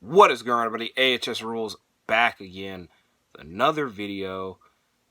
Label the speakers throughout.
Speaker 1: What is going on, everybody? AHS Rules back again with another video.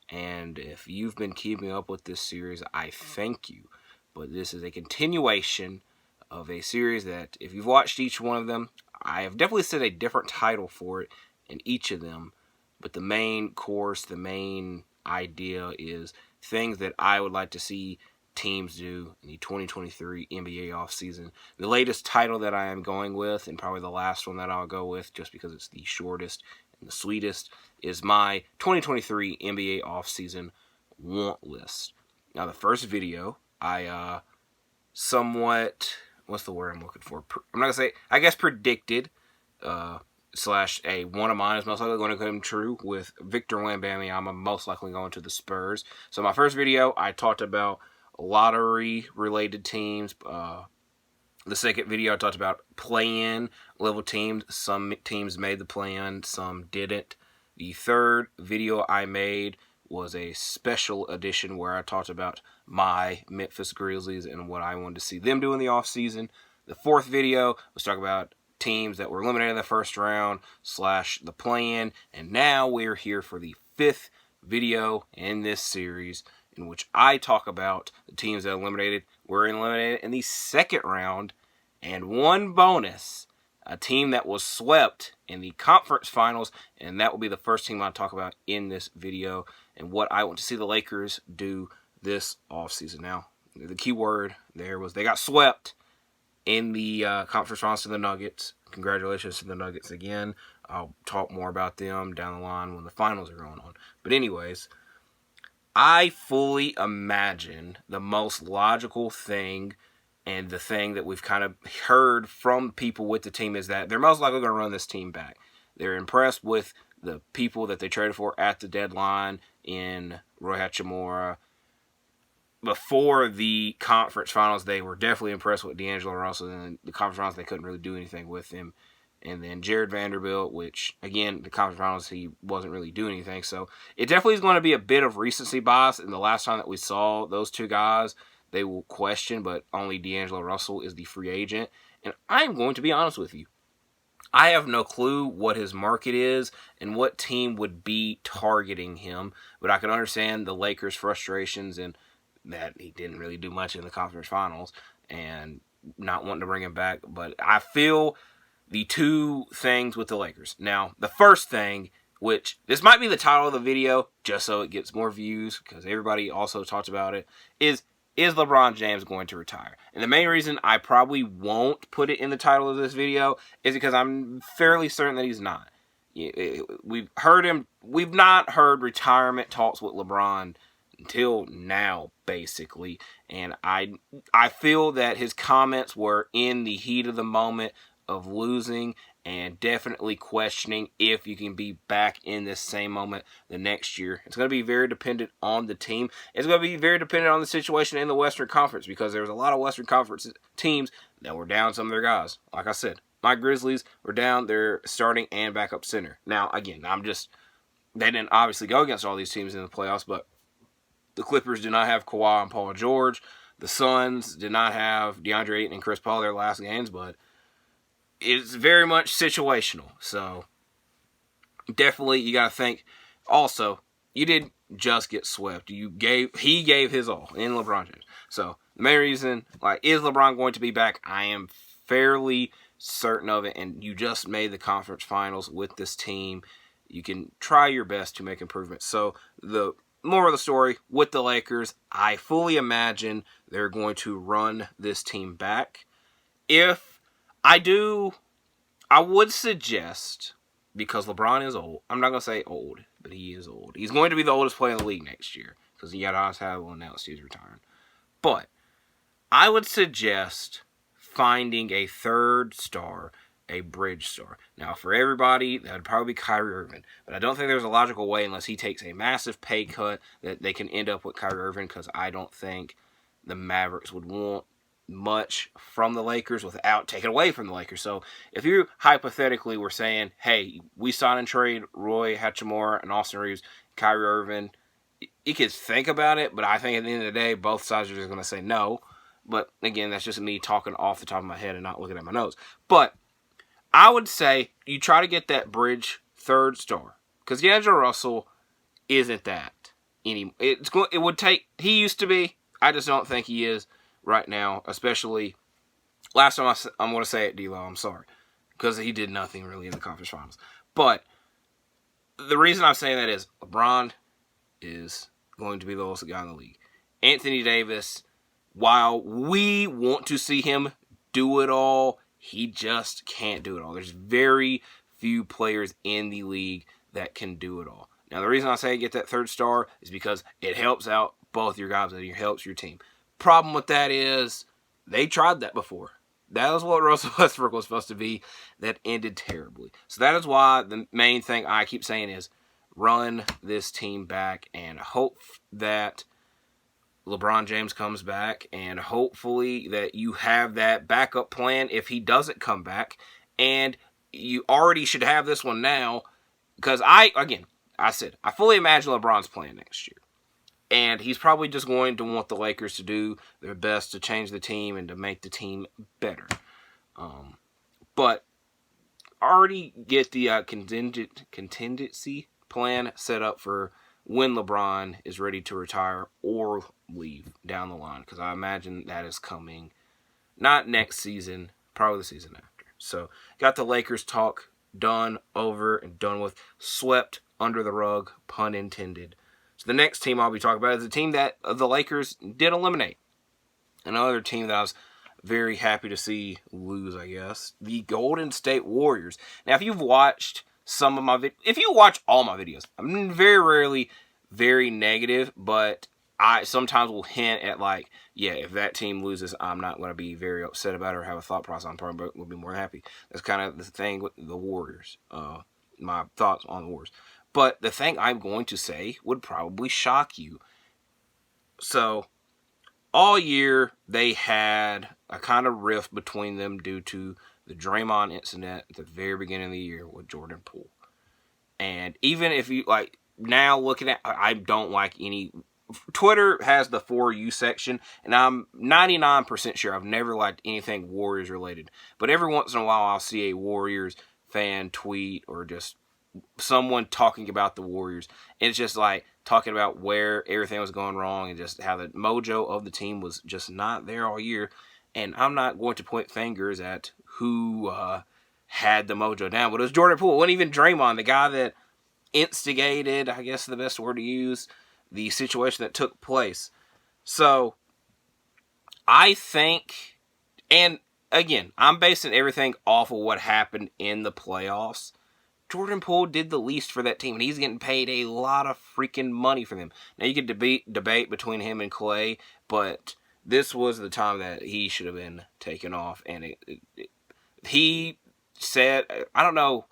Speaker 1: And if you've been keeping up with this series, I thank you. But this is a continuation of a series that, if you've watched each one of them, I have definitely set a different title for it in each of them. But the main course, the main idea is things that I would like to see teams do in the 2023 NBA offseason. The latest title that I am going with, and probably the last one that I'll go with, just because it's the shortest and the sweetest, is my 2023 NBA offseason want list. Now, the first video, I somewhat, what's the word I'm looking for? I'm not going to say, I guess predicted, slash a one of mine is most likely going to come true with Victor Wembanyama most likely going to the Spurs. So my first video, I talked about lottery-related teams. The second video, I talked about play-in level teams. Some teams made the play-in, some didn't. The third video I made was a special edition where I talked about my Memphis Grizzlies and what I wanted to see them do in the offseason. The fourth video was talking about teams that were eliminated in the first round / the play-in. And now we're here for the fifth video in this series, in which I talk about the teams that were eliminated in the second round, and one bonus, a team that was swept in the conference finals, and that will be the first team I'll talk about in this video, and what I want to see the Lakers do this offseason. Now, the key word there was they got swept in the conference finals to the Nuggets. Congratulations to the Nuggets again. I'll talk more about them down the line when the finals are going on. But anyways, I fully imagine the most logical thing, and the thing that we've kind of heard from people with the team, is that they're most likely going to run this team back. They're impressed with the people that they traded for at the deadline in Roy Hachimura. Before the conference finals, they were definitely impressed with D'Angelo Russell. In the conference finals, they couldn't really do anything with him. And then Jared Vanderbilt, which, again, the conference finals, he wasn't really doing anything. So it definitely is going to be a bit of recency bias. And the last time that we saw those two guys, they will question, but only D'Angelo Russell is the free agent. And I'm going to be honest with you. I have no clue what his market is and what team would be targeting him. But I can understand the Lakers' frustrations and that he didn't really do much in the conference finals and not wanting to bring him back. But I feel the two things with the Lakers. Now, the first thing, which this might be the title of the video, just so it gets more views, because everybody also talked about it, is LeBron James going to retire? And the main reason I probably won't put it in the title of this video is because I'm fairly certain that he's not. We've not heard retirement talks with LeBron until now, basically. And I feel that his comments were in the heat of the moment of losing and definitely questioning if you can be back in this same moment the next year. It's going to be very dependent on the team. It's going to be very dependent on the situation in the Western Conference, because there's a lot of Western Conference teams that were down some of their guys. Like I said, my Grizzlies were down their starting and backup center. Now, again, they didn't obviously go against all these teams in the playoffs, but the Clippers did not have Kawhi and Paul George. The Suns did not have DeAndre Ayton and Chris Paul their last games, but it's very much situational. So definitely you got to think. Also, you didn't just get swept. He gave his all in LeBron James. So the main reason, is LeBron going to be back? I am fairly certain of it. And you just made the conference finals with this team. You can try your best to make improvements. So the moral of the story with the Lakers, I fully imagine they're going to run this team back. If I would suggest, because LeBron is old, I'm not going to say old, but he is old. He's going to be the oldest player in the league next year, because he will announce he's retiring. But I would suggest finding a third star, a bridge star. Now, for everybody, that would probably be Kyrie Irving. But I don't think there's a logical way, unless he takes a massive pay cut, that they can end up with Kyrie Irving, because I don't think the Mavericks would want much from the Lakers without taking away from the Lakers. So if you hypothetically were saying, hey, we sign and trade Roy Hachimura and Austin Reeves, Kyrie Irving, you could think about it, but I think at the end of the day, both sides are just going to say no. But again, that's just me talking off the top of my head and not looking at my notes. But I would say you try to get that bridge third star. Because D'Angelo Russell isn't that anymore. It would take... He used to be. I just don't think he is right now. Especially... Last time I'm going to say it, D-Lo, I'm sorry. Because he did nothing really in the conference finals. But the reason I'm saying that is LeBron is going to be the oldest guy in the league. Anthony Davis, while we want to see him do it all, he just can't do it all. There's very few players in the league that can do it all. Now, the reason I say get that third star is because it helps out both your guys and it helps your team. Problem with that is they tried that before. That was what Russell Westbrook was supposed to be. That ended terribly. So that is why the main thing I keep saying is run this team back and hope that LeBron James comes back, and hopefully that you have that backup plan if he doesn't come back. And you already should have this one now, because I said I fully imagine LeBron's playing next year. And he's probably just going to want the Lakers to do their best to change the team and to make the team better. But already get the contingency plan set up for when LeBron is ready to retire or leave down the line. Because I imagine that is coming not next season, probably the season after. So got the Lakers talk done, over, and done with. Swept under the rug, pun intended. So the next team I'll be talking about is a team that the Lakers did eliminate. Another team that I was very happy to see lose, I guess. The Golden State Warriors. Now, if you've watched some of my if you watch all my videos, I'm very rarely very negative, but I sometimes will hint at like, yeah, if that team loses, I'm not going to be very upset about it or have a thought process. I'm probably will be more happy. That's kind of the thing with the Warriors. My thoughts on the Warriors. But the thing I'm going to say would probably shock you. So, all year they had a kind of rift between them due to the Draymond incident at the very beginning of the year with Jordan Poole. And even if you, like, now looking at, I don't like any, Twitter has the For You section, and I'm 99% sure I've never liked anything Warriors related. But every once in a while I'll see a Warriors fan tweet or just someone talking about the Warriors. And it's just like talking about where everything was going wrong and just how the mojo of the team was just not there all year. And I'm not going to point fingers at who had the mojo down, but it was Jordan Poole. It wasn't even Draymond, the guy that instigated, I guess the best word to use, the situation that took place. So I think, and again, I'm basing everything off of what happened in the playoffs. Jordan Poole did the least for that team, and he's getting paid a lot of freaking money for them. Now, you could debate between him and Clay, but this was the time that he should have been taken off. And he said, I don't know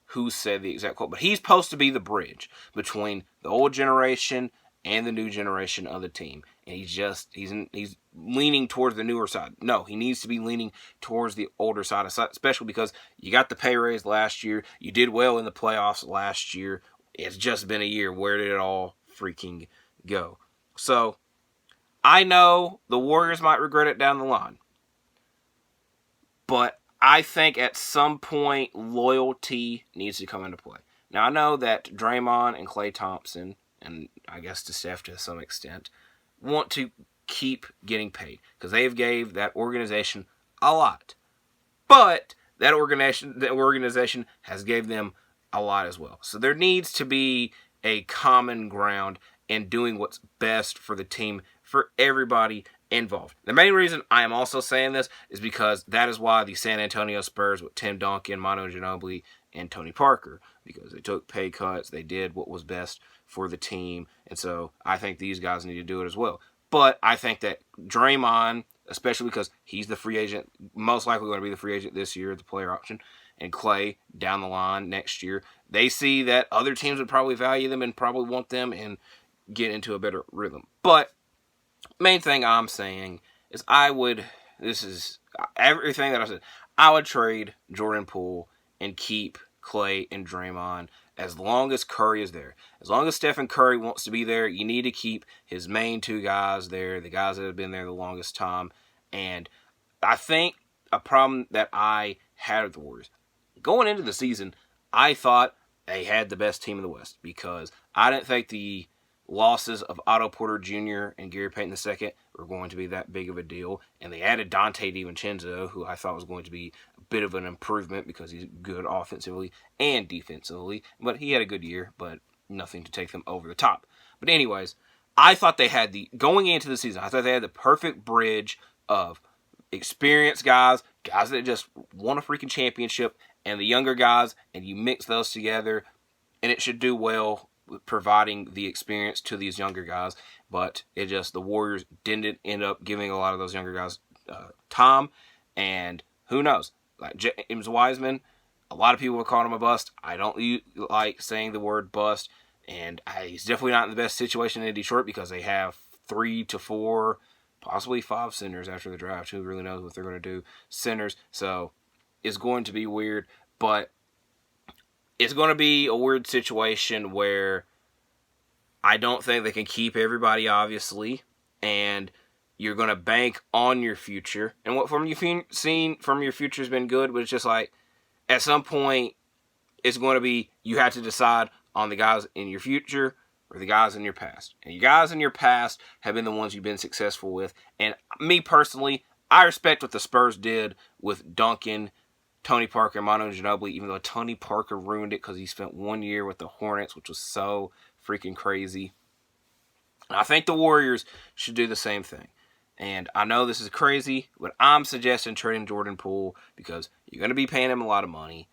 Speaker 1: who said the exact quote, but he's supposed to be the bridge between the old generation and the new generation of the team. And he's leaning towards the newer side. No, he needs to be leaning towards the older side, especially because you got the pay raise last year. You did well in the playoffs last year. It's just been a year. Where did it all freaking go? So, I know the Warriors might regret it down the line. But I think at some point, loyalty needs to come into play. Now, I know that Draymond and Klay Thompson, and I guess to Steph to some extent, want to keep getting paid because they've gave that organization a lot. But that organization has gave them a lot as well. So there needs to be a common ground in doing what's best for the team, for everybody involved. The main reason I am also saying this is because that is why the San Antonio Spurs with Tim Duncan, Manu Ginobili, and Tony Parker, because they took pay cuts, they did what was best for the team, and so I think these guys need to do it as well. But I think that Draymond, especially because he's the free agent, most likely going to be the free agent this year, the player option, and Klay down the line next year, they see that other teams would probably value them and probably want them and get into a better rhythm. But main thing I'm saying is this is everything that I said, I would trade Jordan Poole and keep Klay and Draymond as long as Curry is there. As long as Stephen Curry wants to be there, you need to keep his main two guys there, the guys that have been there the longest time. And I think a problem that I had with the Warriors, going into the season, I thought they had the best team in the West because I didn't think the losses of Otto Porter Jr. and Gary Payton II were going to be that big of a deal. And they added Dante DiVincenzo, who I thought was going to be a bit of an improvement because he's good offensively and defensively. But he had a good year, but nothing to take them over the top. But anyways, I thought they had going into the season, I thought they had the perfect bridge of experienced guys that just won a freaking championship, and the younger guys, and you mix those together, and it should do well with providing the experience to these younger guys. But the Warriors didn't end up giving a lot of those younger guys time, and who knows? Like James Wiseman, a lot of people have called him a bust. I don't like saying the word bust, and he's definitely not in the best situation in Detroit because they have 3 to 4, possibly 5 centers after the draft. Who really knows what they're going to do? Centers. So it's going to be weird, but it's going to be a weird situation where I don't think they can keep everybody, obviously, and you're going to bank on your future. And what from you've seen from your future has been good, but it's just like at some point it's going to be you have to decide on the guys in your future or the guys in your past. And you guys in your past have been the ones you've been successful with. And me personally, I respect what the Spurs did with Duncan, Tony Parker, and Manu Ginobili, even though Tony Parker ruined it because he spent 1 year with the Hornets, which was so freaking crazy. And I think the Warriors should do the same thing. And I know this is crazy, but I'm suggesting trading Jordan Poole because you're going to be paying him a lot of money.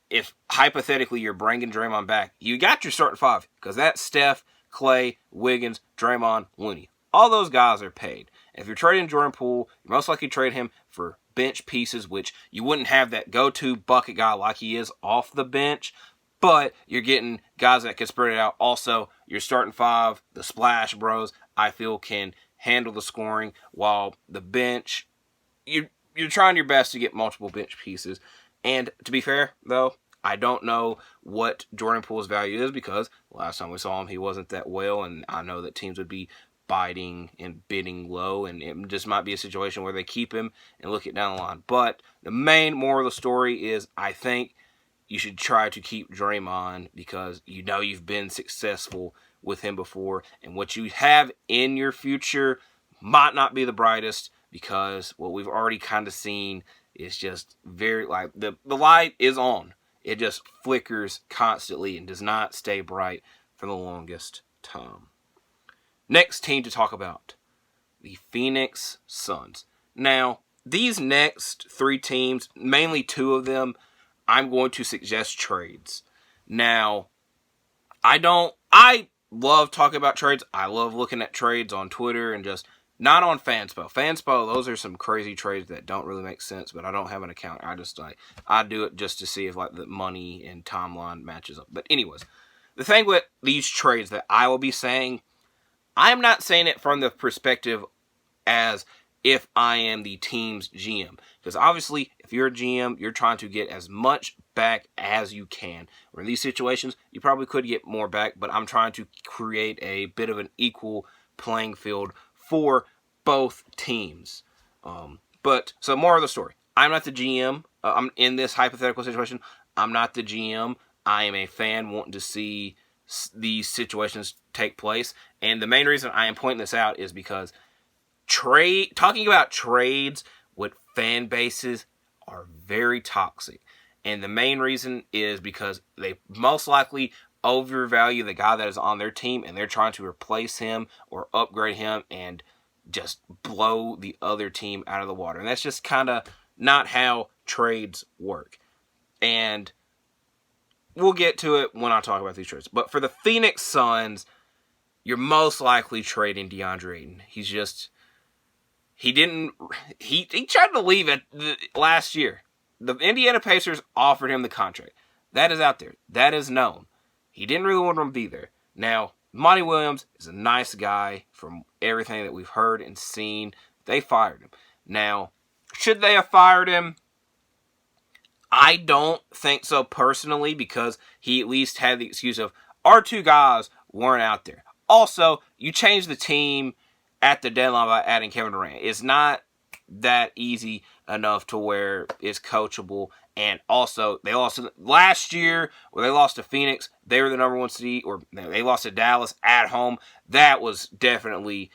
Speaker 1: If hypothetically you're bringing Draymond back, you got your starting 5 because that's Steph, Clay, Wiggins, Draymond, Looney. All those guys are paid. And if you're trading Jordan Poole, you most likely trade him for bench pieces, which you wouldn't have that go-to bucket guy like he is off the bench, but you're getting guys that can spread it out. Also, your starting 5, the Splash Bros, I feel can handle the scoring, while the bench, you're trying your best to get multiple bench pieces. And to be fair, though, I don't know what Jordan Poole's value is because last time we saw him, he wasn't that well, and I know that teams would be biting and bidding low, and it just might be a situation where they keep him and look it down the line. But the main moral of the story is I think you should try to keep Draymond because you know you've been successful with him before, and what you have in your future might not be the brightest because what we've already kind of seen is just very, like, the light is on. It just flickers constantly and does not stay bright for the longest time. Next team to talk about, the Phoenix Suns. Now, these next 3 teams, mainly 2 of them, I'm going to suggest trades. Now, I love talking about trades. I love looking at trades on Twitter and just not on Fanspo. Fanspo, those are some crazy trades that don't really make sense, but I don't have an account. I do it just to see if the money and timeline matches up. But anyways, the thing with these trades that I will be saying, I'm not saying it from the perspective as if I am the team's GM. Because obviously, if you're a GM, you're trying to get as much back as you can. Or in these situations, you probably could get more back, but I'm trying to create a bit of an equal playing field for both teams. So more of the story. I'm not the GM. I'm in this hypothetical situation. I'm not the GM. I am a fan wanting to see these situations take place. And the main reason I am pointing this out is because talking about trades with fan bases are very toxic. And the main reason is because they most likely overvalue the guy that is on their team and they're trying to replace him or upgrade him and just blow the other team out of the water. And that's just kind of not how trades work. And we'll get to it when I talk about these trades. But for the Phoenix Suns, you're most likely trading Deandre Ayton. He tried to leave last year. The Indiana Pacers offered him the contract. That is out there. That is known. He didn't really want him to be there. Now, Monty Williams is a nice guy from everything that we've heard and seen. They fired him. Now, should they have fired him? I don't think so personally because he at least had the excuse of our 2 guys weren't out there. Also, you changed the team at the deadline by adding Kevin Durant. It's not that easy enough to where it's coachable, And also, they lost last year, where they lost to Phoenix. They were the number 1 seed, or they lost to Dallas at home. That was definitely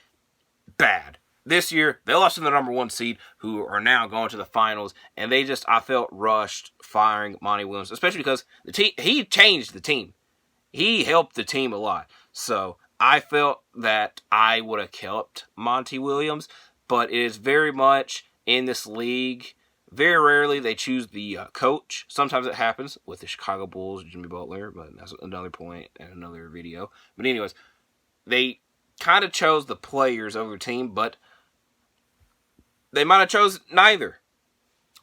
Speaker 1: bad. This year, they lost to the number 1 seed, who are now going to the finals, and I felt rushed firing Monty Williams, especially because he changed the team. He helped the team a lot. So I felt that I would have kept Monty Williams, but it is very much in this league. Very rarely they choose the coach. Sometimes it happens with the Chicago Bulls, Jimmy Butler, but that's another point and another video. But anyways, they kind of chose the players over the team, but they might have chose neither.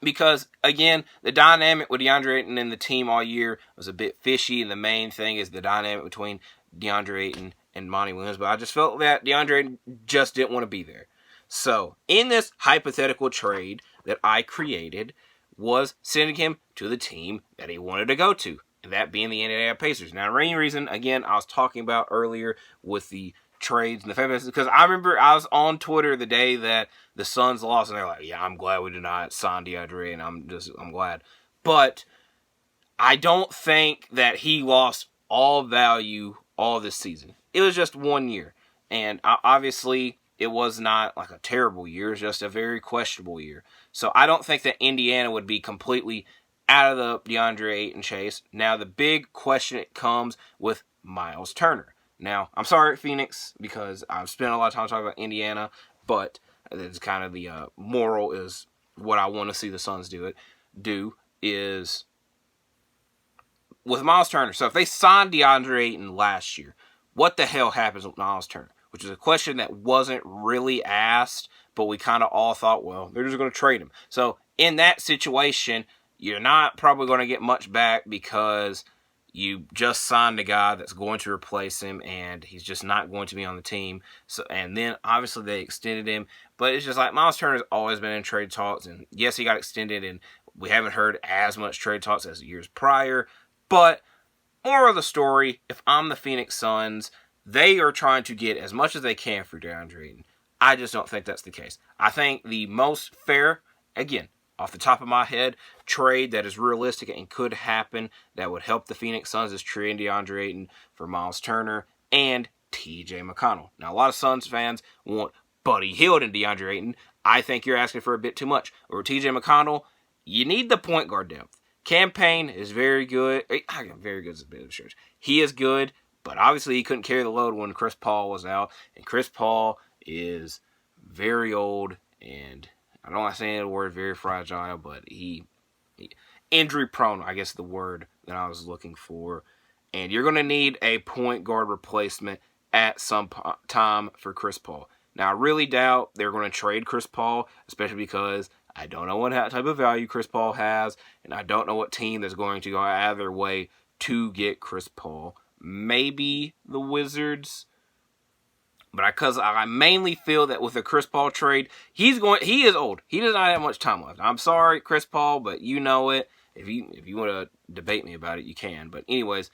Speaker 1: Because, again, the dynamic with Deandre Ayton and the team all year was a bit fishy, and the main thing is the dynamic between Deandre Ayton and Monty Williams. But I just felt that Deandre Ayton just didn't want to be there. So, in this hypothetical trade that I created was sending him to the team that he wanted to go to, and that being the Indiana Pacers. Now, the main reason, again, I was talking about earlier with the trades and the fan because I remember I was on Twitter the day that the Suns lost, and they're like, yeah, I'm glad we did not sign DeAndre, and I'm glad. But I don't think that he lost all value all this season. It was just 1 year, and obviously it was not like a terrible year. It was just a very questionable year. So I don't think that Indiana would be completely out of the DeAndre Ayton chase. Now, the big question comes with Miles Turner. Now, I'm sorry, Phoenix, because I've spent a lot of time talking about Indiana, but it's kind of the moral is what I want to see the Suns do is with Miles Turner. So if they signed DeAndre Ayton last year, what the hell happens with Miles Turner? Which is a question that wasn't really asked, but we kind of all thought, well, they're just going to trade him. So in that situation, you're not probably going to get much back because you just signed a guy that's going to replace him, and he's just not going to be on the team. So, and then obviously they extended him, but it's just like Miles Turner's always been in trade talks, and yes, he got extended, and we haven't heard as much trade talks as years prior. But moral of the story: if I'm the Phoenix Suns, they are trying to get as much as they can for DeAndre Ayton. I just don't think that's the case. I think the most fair, again, off the top of my head, trade that is realistic and could happen that would help the Phoenix Suns is trading DeAndre Ayton for Miles Turner and T.J. McConnell. Now, a lot of Suns fans want Buddy Hield and DeAndre Ayton. I think you're asking for a bit too much. Or T.J. McConnell, you need the point guard depth. Campaign is very good. Very good is a bit of a stretch. He is good, but obviously he couldn't carry the load when Chris Paul was out. And Chris Paul is very old, and I don't like saying the word very fragile, but he injury prone, I guess the word that I was looking for. And you're going to need a point guard replacement at some time for Chris Paul. Now, I really doubt they're going to trade Chris Paul, especially because I don't know what type of value Chris Paul has, and I don't know what team is going to go out of their way to get Chris Paul. Maybe the Wizards. But because I mainly feel that with the Chris Paul trade, he is old. He does not have much time left. I'm sorry, Chris Paul, but you know it. If you want to debate me about it, you can. But anyways,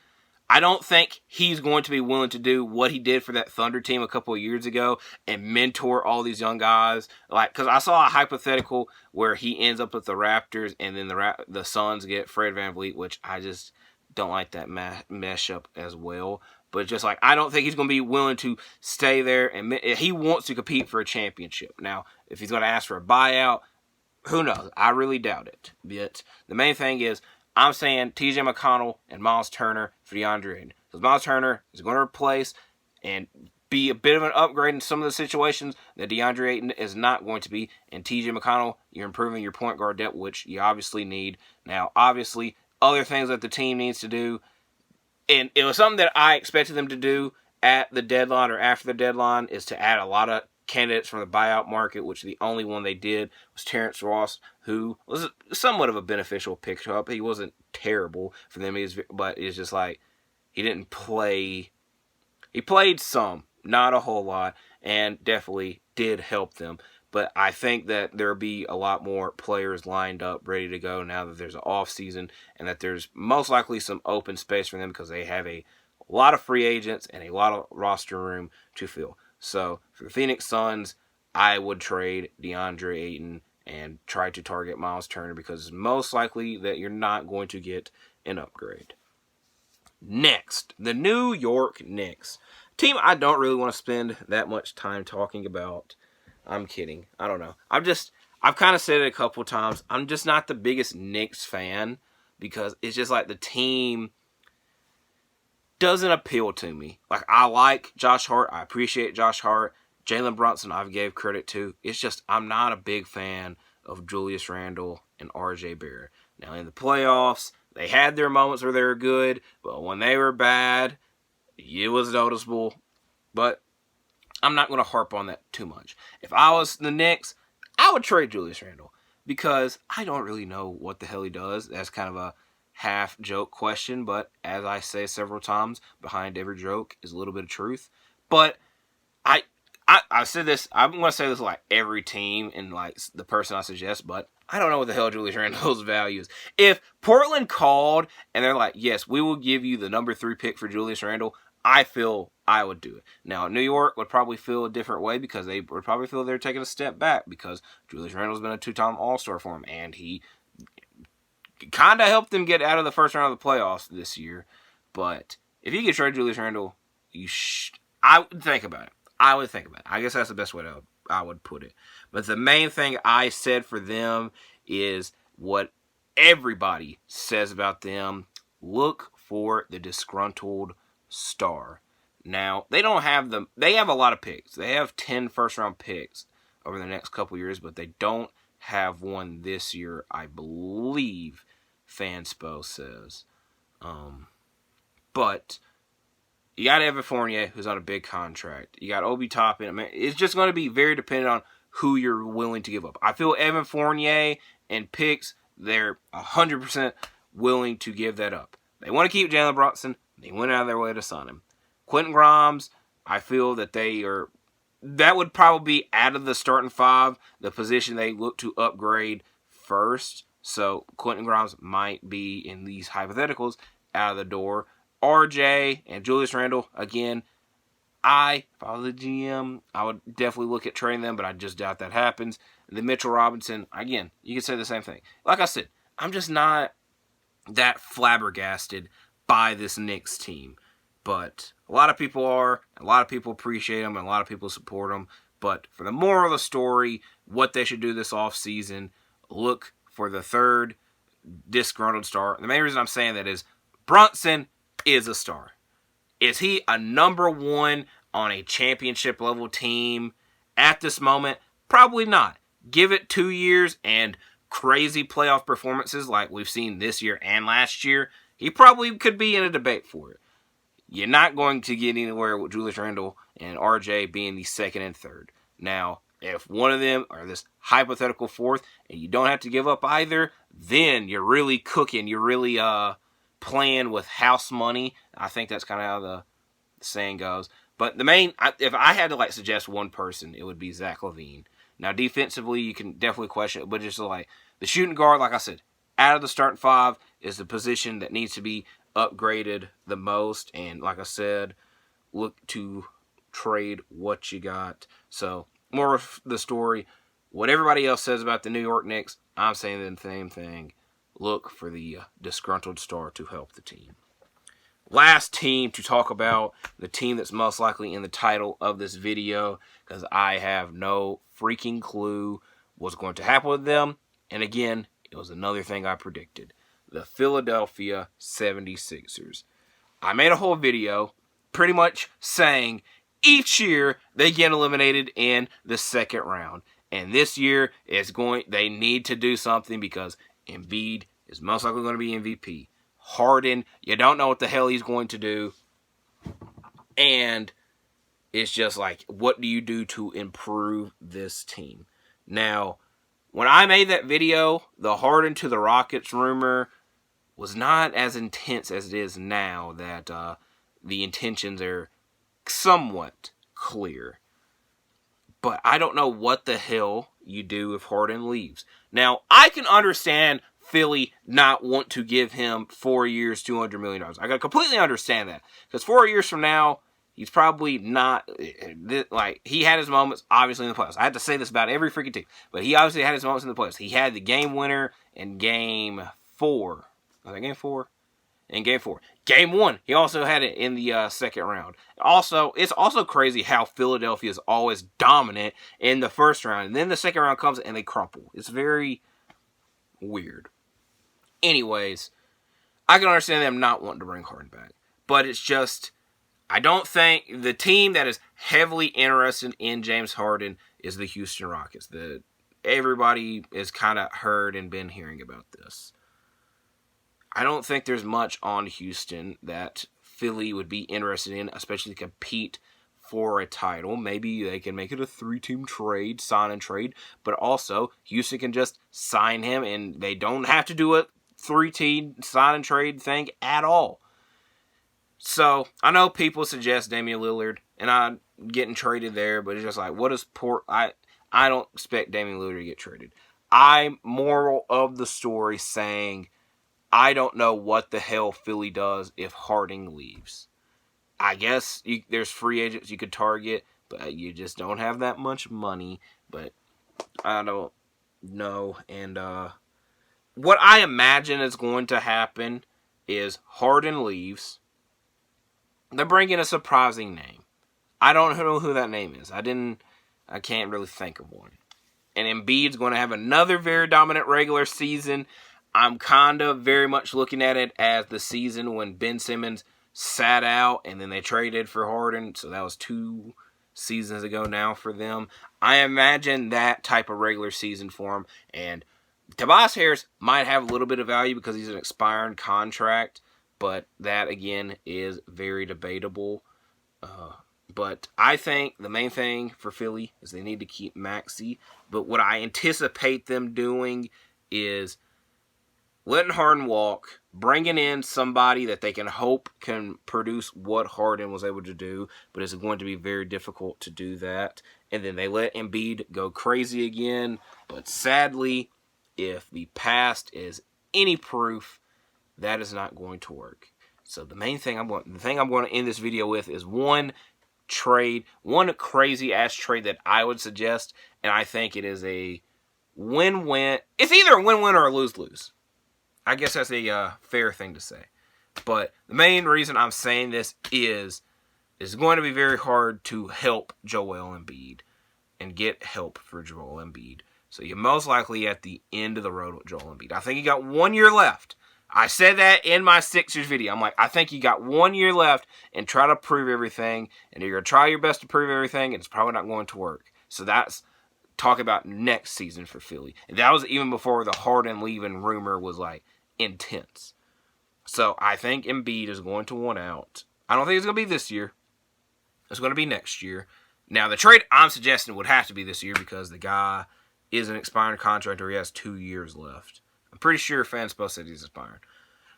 Speaker 1: I don't think he's going to be willing to do what he did for that Thunder team a couple of years ago and mentor all these young guys. Like, because I saw a hypothetical where he ends up with the Raptors and then the Suns get Fred VanVleet, which I just don't like that mesh up as well. But just like, I don't think he's going to be willing to stay there. And he wants to compete for a championship. Now, if he's going to ask for a buyout, who knows? I really doubt it. But the main thing is, I'm saying T.J. McConnell and Miles Turner for DeAndre Ayton. Because Miles Turner is going to replace and be a bit of an upgrade in some of the situations that DeAndre Ayton is not going to be. And T.J. McConnell, you're improving your point guard depth, which you obviously need. Now, obviously, other things that the team needs to do, and it was something that I expected them to do at the deadline or after the deadline, is to add a lot of candidates from the buyout market, which the only one they did was Terrence Ross, who was somewhat of a beneficial pickup. He wasn't terrible for them, but it's just like he didn't play. He played some, not a whole lot, and definitely did help them. But I think that there'll be a lot more players lined up, ready to go now that there's an offseason, and that there's most likely some open space for them because they have a lot of free agents and a lot of roster room to fill. So for the Phoenix Suns, I would trade DeAndre Ayton and try to target Miles Turner because it's most likely that you're not going to get an upgrade. Next, the New York Knicks. Team I don't really want to spend that much time talking about. I'm kidding. I don't know. I've kind of said it a couple times. I'm just not the biggest Knicks fan because it's just like the team doesn't appeal to me. Like, I like Josh Hart. I appreciate Josh Hart. Jalen Brunson, I've gave credit to. It's just I'm not a big fan of Julius Randle and RJ Barrett. Now, in the playoffs, they had their moments where they were good, but when they were bad, it was noticeable. But I'm not going to harp on that too much. If I was the Knicks, I would trade Julius Randle because I don't really know what the hell he does. That's kind of a half-joke question, but as I say several times, behind every joke is a little bit of truth. But I said this, I'm going to say this like every team and like the person I suggest, but I don't know what the hell Julius Randle's value is. If Portland called and they're like, yes, we will give you the number 3 pick for Julius Randle, I feel I would do it. Now, New York would probably feel a different way because they would probably feel they're taking a step back because Julius Randle's been a 2-time All-Star for him, and he kind of helped them get out of the first round of the playoffs this year. But if you could trade Julius Randle, I would think about it. I guess that's the best way I would put it. But the main thing I said for them is what everybody says about them. Look for the disgruntled star. Now, they have a lot of picks. They have 10 first-round picks over the next couple years, but they don't have one this year, I believe Fanspo says. But you got Evan Fournier, who's on a big contract. You got Obi Toppin. I mean, it's just going to be very dependent on who you're willing to give up. I feel Evan Fournier and picks, they're 100% willing to give that up. They want to keep Jalen Brunson. They went out of their way to sign him. Quentin Grimes, I feel that that would probably be out of the starting 5, the position they look to upgrade first. So Quentin Grimes might be, in these hypotheticals, out of the door. RJ and Julius Randle, again, if I was the GM, I would definitely look at trading them, but I just doubt that happens. And then Mitchell Robinson, again, you could say the same thing. Like I said, I'm just not that flabbergasted by this Knicks team. But a lot of people are, a lot of people appreciate them, and a lot of people support them. But for the moral of the story, what they should do this offseason, look for the 3rd disgruntled star. The main reason I'm saying that is Brunson is a star. Is he a number 1 on a championship level team at this moment? Probably not. Give it 2 years and crazy playoff performances like we've seen this year and last year, he probably could be in a debate for it. You're not going to get anywhere with Julius Randle and RJ being the 2nd and 3rd. Now, if one of them are this hypothetical 4th and you don't have to give up either, then you're really cooking. You're really playing with house money. I think that's kind of how the saying goes. But if I had to suggest one person, it would be Zach LaVine. Now, defensively, you can definitely question it, but just the shooting guard, like I said, out of the starting 5 is the position that needs to be upgraded the most. And like I said, look to trade what you got. So, more of the story. What everybody else says about the New York Knicks, I'm saying the same thing. Look for the disgruntled star to help the team. Last team to talk about, the team that's most likely in the title of this video, because I have no freaking clue what's going to happen with them. And again, it was another thing I predicted. The Philadelphia 76ers. I made a whole video pretty much saying each year they get eliminated in the 2nd round. And this year they need to do something because Embiid is most likely going to be MVP. Harden, you don't know what the hell he's going to do. And it's just what do you do to improve this team? Now, when I made that video, the Harden to the Rockets rumor was not as intense as it is now that the intentions are somewhat clear. But I don't know what the hell you do if Harden leaves. Now, I can understand Philly not want to give him 4 years, $200 million. I can completely understand that. Because 4 years from now, He's probably not, like, he had his moments, obviously, in the playoffs. I had to say this about every freaking team, but he obviously had his moments in the playoffs. He had the game winner in game 4. Was that game 4? In game 4. Game 1, he also had it in the second round. Also, it's also crazy how Philadelphia is always dominant in the first round, and then the second round comes and they crumple. It's very weird. Anyways, I can understand them not wanting to bring Harden back, but it's just, I don't think the team that is heavily interested in James Harden is the Houston Rockets. Everybody is kind of heard and been hearing about this. I don't think there's much on Houston that Philly would be interested in, especially to compete for a title. Maybe they can make it a 3-team trade, sign and trade, but also Houston can just sign him and they don't have to do a 3-team sign and trade thing at all. So, I know people suggest Damian Lillard, and I'm getting traded there, but it's just like, what is I don't expect Damian Lillard to get traded. I'm moral of the story saying, I don't know what the hell Philly does if Harden leaves. I guess there's free agents you could target, but you just don't have that much money. But I don't know. And what I imagine is going to happen is Harden leaves. They're bringing a surprising name. I don't know who that name is. I can't really think of one. And Embiid's going to have another very dominant regular season. I'm kind of very much looking at it as the season when Ben Simmons sat out and then they traded for Harden. So that was 2 seasons ago now for them. I imagine that type of regular season for him. And Tobias Harris might have a little bit of value because he's an expiring contract. But that, again, is very debatable. But I think the main thing for Philly is they need to keep Maxey. But what I anticipate them doing is letting Harden walk, bringing in somebody that they can hope can produce what Harden was able to do, but it's going to be very difficult to do that. And then they let Embiid go crazy again. But sadly, if the past is any proof, that is not going to work. So the thing I'm going to end this video with is one crazy ass trade that I would suggest, and I think it is a win-win. It's either a win-win or a lose-lose. I guess that's a fair thing to say. But the main reason I'm saying this is it's going to be very hard to help Joel Embiid and get help for Joel Embiid. So you're most likely at the end of the road with Joel Embiid. I think he got 1 year left. I said that in my Sixers video. I'm like, I think you got 1 year left and try to prove everything. And you're going to try your best to prove everything, and it's probably not going to work. So that's talk about next season for Philly. And that was even before the Harden leaving rumor was like intense. So I think Embiid is going to want out. I don't think it's going to be this year. It's going to be next year. Now, the trade I'm suggesting would have to be this year because the guy is an expiring contract or he has 2 years left. I'm pretty sure FanSpo said he's expiring.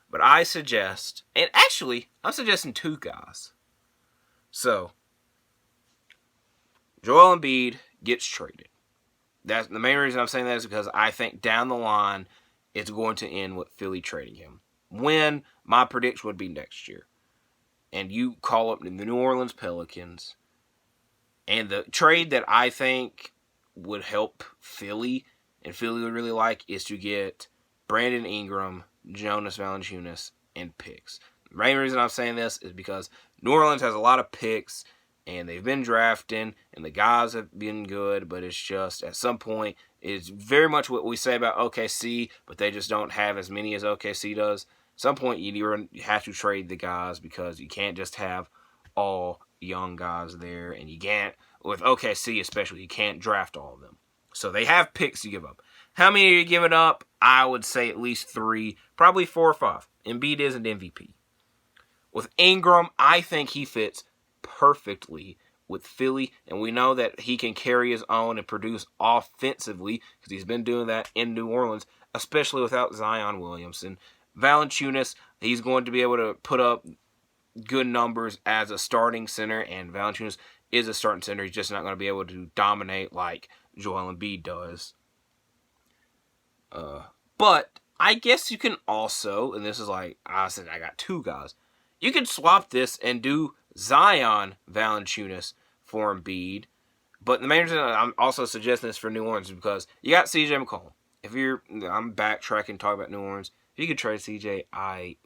Speaker 1: But I suggest, and actually, I'm suggesting 2 guys. So, Joel Embiid gets traded. That's the main reason I'm saying that is because I think down the line, it's going to end with Philly trading him. When my prediction would be next year. And you call up the New Orleans Pelicans. And the trade that I think would help Philly, and Philly would really like, is to get Brandon Ingram, Jonas Valanciunas, and picks. The main reason I'm saying this is because New Orleans has a lot of picks, and they've been drafting, and the guys have been good, but it's just, at some point, it's very much what we say about OKC, but they just don't have as many as OKC does. At some point, you have to trade the guys because you can't just have all young guys there, and you can't, with OKC especially, you can't draft all of them. So they have picks to give up. How many are you giving up? I would say at least 3, probably 4 or 5. Embiid is an MVP. With Ingram, I think he fits perfectly with Philly, and we know that he can carry his own and produce offensively because he's been doing that in New Orleans, especially without Zion Williamson. Valanciunas, he's going to be able to put up good numbers as a starting center, and Valanciunas is a starting center. He's just not going to be able to dominate like Joel Embiid does. But I guess you can also, and this is like I said, I got 2 guys. You could swap this and do Zion Valanciunas for Embiid. But the main reason I'm also suggesting this for New Orleans is because you got CJ McCollum. I'm backtracking, talking about New Orleans. If you could trade CJ, I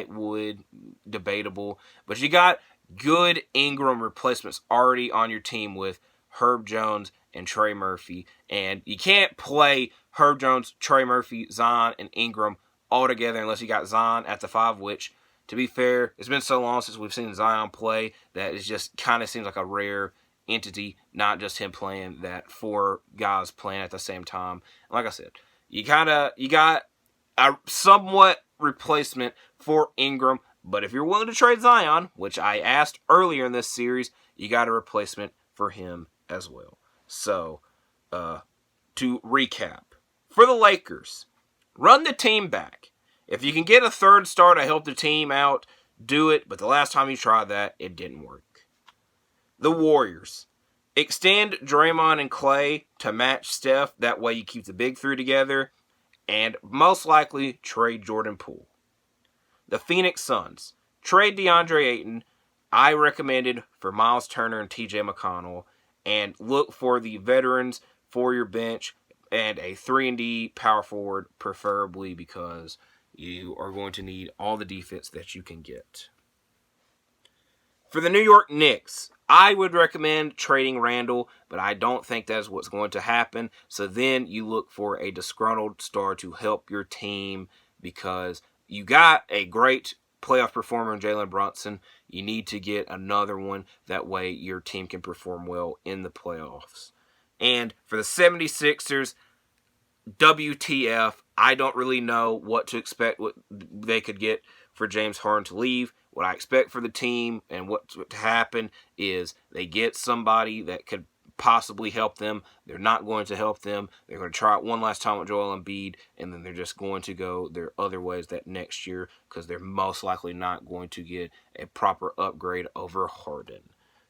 Speaker 1: would, debatable. But you got good Ingram replacements already on your team with Herb Jones and Trey Murphy. And you can't play Herb Jones, Trey Murphy, Zion, and Ingram all together unless you got Zion at the 5, which, to be fair, it's been so long since we've seen Zion play that it just kind of seems like a rare entity, not just him playing that 4 guys playing at the same time. And like I said, you got a somewhat replacement for Ingram, but if you're willing to trade Zion, which I asked earlier in this series, you got a replacement for him as well. So, to recap, for the Lakers, run the team back. If you can get a third star to help the team out, do it, but the last time you tried that, it didn't work. The Warriors, extend Draymond and Klay to match Steph. That way you keep the big 3 together. And most likely, trade Jordan Poole. The Phoenix Suns, trade DeAndre Ayton. I recommended for Miles Turner and TJ McConnell. And look for the veterans for your bench and a 3-and-D power forward, preferably, because you are going to need all the defense that you can get. For the New York Knicks, I would recommend trading Randall, but I don't think that's what's going to happen. So then you look for a disgruntled star to help your team because you got a great playoff performer in Jalen Brunson. You need to get another one. That way your team can perform well in the playoffs. And for the 76ers, WTF, I don't really know what to expect, what they could get for James Harden to leave. What I expect for the team and what to happen is they get somebody that could possibly help them. They're not going to help them. They're going to try it one last time with Joel Embiid, and then they're just going to go their other ways that next year because they're most likely not going to get a proper upgrade over Harden.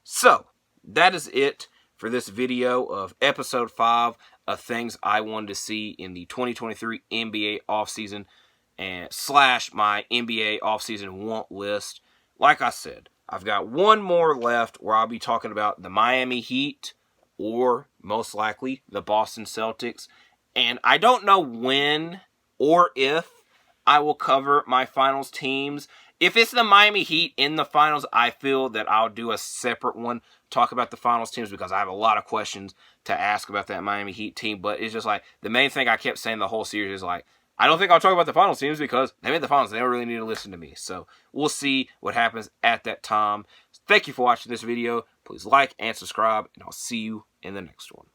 Speaker 1: So, that is it for this video of episode 5 of things I wanted to see in the 2023 NBA offseason and / my NBA offseason want list. Like I said, I've got one more left where I'll be talking about the Miami Heat or most likely the Boston Celtics. And I don't know when or if I will cover my finals teams. If it's the Miami Heat in the finals, I feel that I'll do a separate one, talk about the finals teams, because I have a lot of questions to ask about that Miami Heat team. But it's just like, the main thing I kept saying the whole series is like, I don't think I'll talk about the finals teams because they made the finals. They don't really need to listen to me. So we'll see what happens at that time. Thank you for watching this video. Please like and subscribe, and I'll see you in the next one.